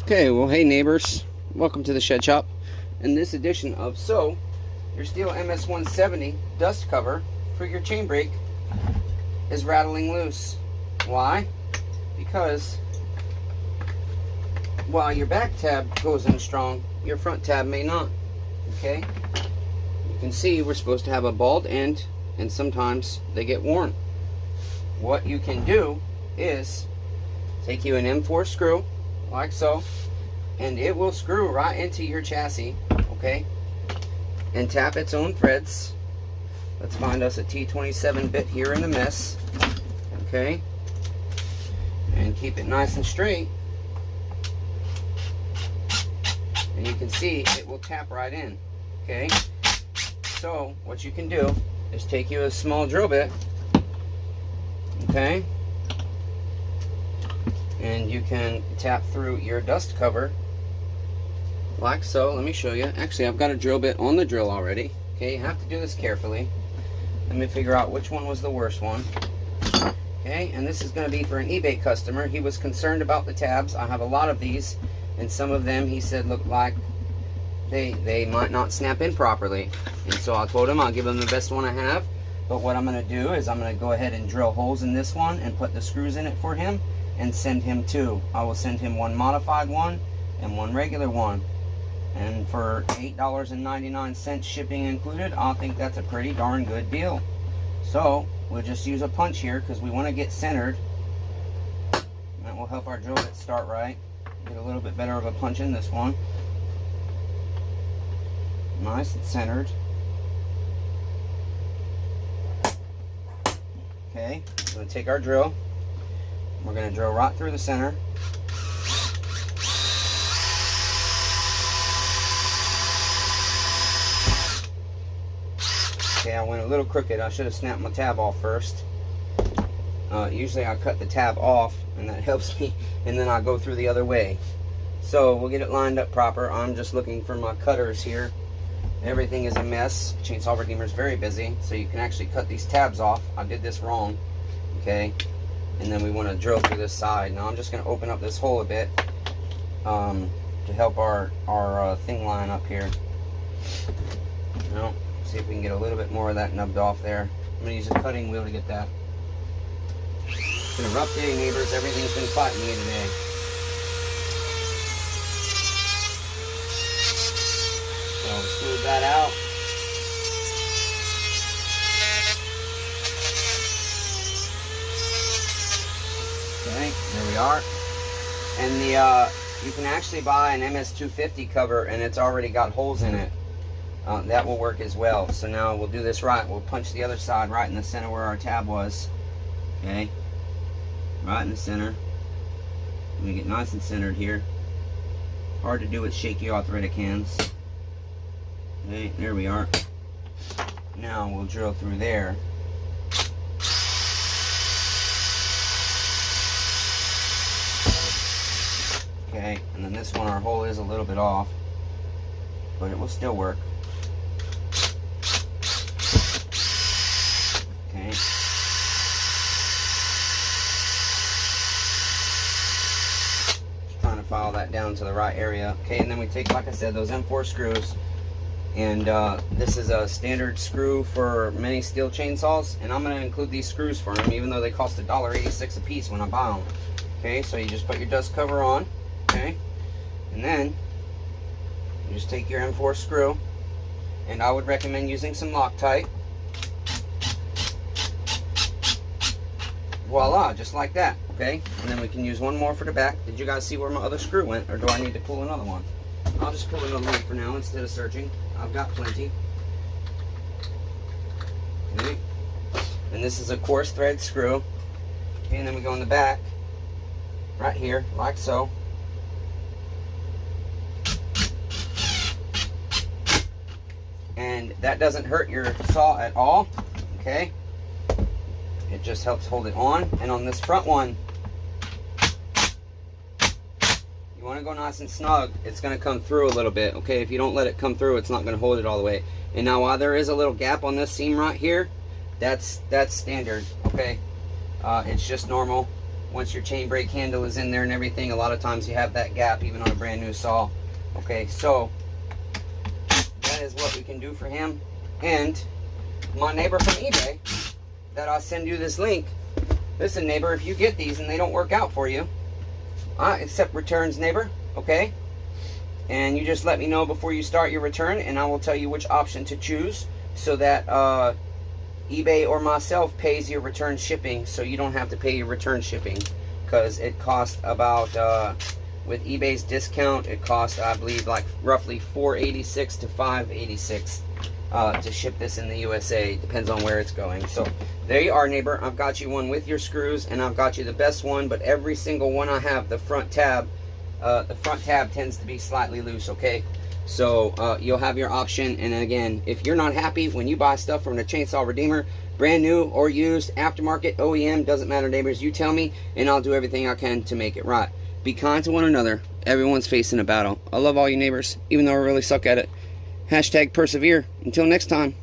Okay, well, hey neighbors, welcome to the shed shop. In this edition of your steel MS170 dust cover for your chain brake is rattling loose. Why? Because while your back tab goes in strong, your front tab may not. Okay, you can see we're supposed to have a bald end, and sometimes they get worn. What you can do is take you an M4 screw like so, and it will screw right into your chassis, okay, and tap its own threads. Let's find us a T27 bit here in the mess, okay, and keep it nice and straight, and you can see it will tap right in. Okay, so what you can do is take you a small drill bit, okay, and you can tap through your dust cover like so. Let me show you. Actually, I've got a drill bit on the drill already. Okay, you have to do this carefully. Let me figure out which one was the worst one. Okay, and this is going to be for an eBay customer. He was concerned about the tabs. I have a lot of these, and some of them he said look like they might not snap in properly, and so I told him I'll give him the best one I have. But what I'm going to do is I'm going to go ahead and drill holes in this one and put the screws in it for him and send him two. I will send him one modified one and one regular one, and for $8.99 shipping included, I think that's a pretty darn good deal. So we'll just use a punch here because we want to get centered. That will help our drill bit start right. Get a little bit better of a punch in this one. Nice and centered. Okay, we're going to take our drill. We're going to drill right through the center. Okay, I went a little crooked. I should have snapped my tab off first. Usually I cut the tab off, and that helps me, and then I go through the other way. So we'll get it lined up proper. I'm just looking for my cutters here. Everything is a mess. Chainsaw Redeemer is very busy, so you can actually cut these tabs off. I did this wrong. Okay, and then we want to drill through this side. Now I'm just going to open up this hole a bit to help our thing line up here. Now, see if we can get a little bit more of that nubbed off there. I'm going to use a cutting wheel to get that. It's been a rough day, neighbors. Everything's been fighting me today. So smooth that out. Okay, there we are. And you can actually buy an MS250 cover, and it's already got holes in it. That will work as well. So now we'll do this right. We'll punch the other side right in the center where our tab was. Okay, right in the center. Let me get nice and centered here. Hard to do with shaky arthritic hands. Okay, there we are. Now we'll drill through there. Okay, and then this one, our hole is a little bit off, but it will still work. Okay. Just trying to file that down to the right area. Okay, and then we take, like I said, those M4 screws. And this is a standard screw for many steel chainsaws, and I'm going to include these screws for them, even though they cost $1.86 a piece when I buy them. Okay, so you just put your dust cover on, okay, and then you just take your M4 screw, and I would recommend using some Loctite. Voila, just like that. Okay, and then we can use one more for the back. Did you guys see where my other screw went, or do I need to pull another one? I'll just pull another one for now instead of searching. I've got plenty. Okay. And this is a coarse thread screw. Okay, and then we go in the back, right here, like so. And that doesn't hurt your saw at all. Okay. It just helps hold it on. And on this front one, you want to go nice and snug. It's going to come through a little bit. Okay, if you don't let it come through, it's not going to hold it all the way. And now while there is a little gap on this seam right here, that's standard. Okay, it's just normal. once your chain brake handle is in there and everything, a lot of times you have that gap even on a brand new saw. Okay, so that is what we can do for him. And my neighbor from eBay that I'll send you this link, listen neighbor, if you get these and they don't work out for you, I accept returns, neighbor. Okay, and you just let me know before you start your return, and I will tell you which option to choose, so that eBay or myself pays your return shipping, so you don't have to pay your return shipping, because it costs about with eBay's discount, it costs, I believe, like roughly $4.86 to $5.86 to ship this in the USA. Depends on where it's going. So there you are, neighbor. I've got you one with your screws, and I've got you the best one. But every single one I have, the front tab tends to be slightly loose. Okay, so you'll have your option. And again, if you're not happy when you buy stuff from the Chainsaw Redeemer, brand new or used, aftermarket, OEM, doesn't matter, neighbors, you tell me, and I'll do everything I can to make it right. Be kind to one another. Everyone's facing a battle. I love all you neighbors, even though I really suck at it. Hashtag persevere. Until next time.